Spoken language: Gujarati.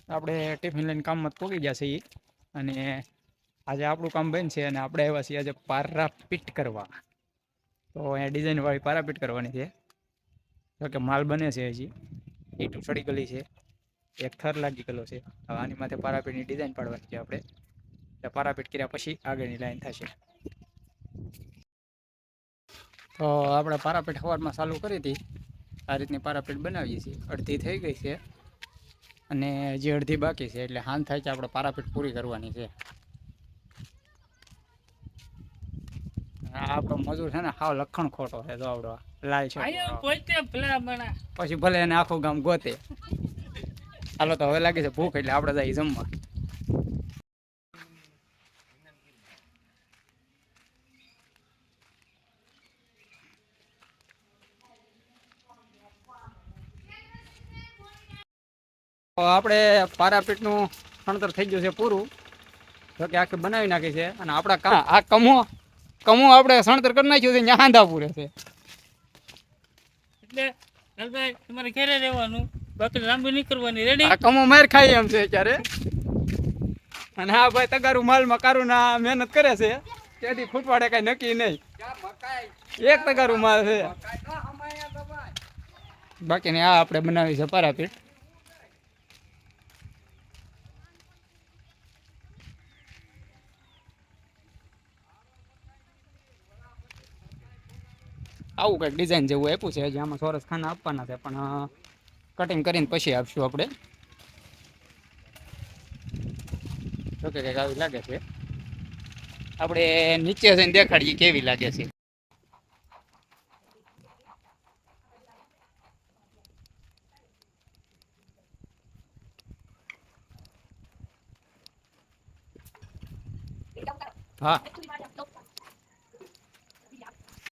આપણે ટિફિન લઈને કામમાં પોગી ગયા છે અને આજે આપણું કામ બનશે અને આપણે આવ્યા છીએ આજે પારાપીટ કરવા. તો અહીંયા ડિઝાઇનવાળી પારાપીટ કરવાની છે. તો કે માલ બને છે હજી ઈટું સડી ગયેલી છે, એક થર લાગી ગયેલો છે. હવે આની માથે પારાપીટની ડિઝાઇન પાડવાની છે આપણે. એટલે પારાપીટ કર્યા પછી આગળની લાઈન થશે. તો આપણે પારાપીટ સવારમાં ચાલુ કરી હતી. આ રીતની પારાપીટ બનાવીએ છીએ. અડધી થઈ ગઈ છે અને હજી અડધી બાકી છે. એટલે હાન થાય છે આપણે પારાપીટ પૂરી કરવાની છે. આપણો મજૂર છે ને હાવ લખણ ખોટો છે. તો આવડો લાલ છે પછી ભલે એને આખું ગામ ગોતે. હાલો તો હવે લાગે છે ભૂખ, એટલે આપણે જઈએ જમવા. આપણે પારાપીટનું ભણતર થઈ ગયું છે પૂરું. તો કે આખી બનાવી નાખી છે અને આપણા કામ આ કમો આપણે સણતર કરી નાખ્યું છે ત્યાં હાંધા પૂરે છે. એટલે લાલભાઈ તમારે ઘરે રહેવાનું, બાકી લાંબી નહીં કરવાની. રેડી? આ કમો માર ખાઈ એમ છે અત્યારે. અને હા ભાઈ તગારું માલમાં કારું ના મહેનત કરે છે. તેથી ફૂટવાડે કઈ નક્કી નહીં. એક તગારું માલ છે. બાકી ને આ આપણે બનાવી છે પારાપીટ. આવું કંઈક ડિઝાઇન જેવું આપ્યું છે. હજી આમાં ચોરસ ખાના આપવાના છે, પણ કટિંગ કરીને પછી આપશું આપણે. જોકે કંઈક આવી લાગે છે. આપણે નીચે જઈને દેખાડીએ કેવી લાગે છે. હા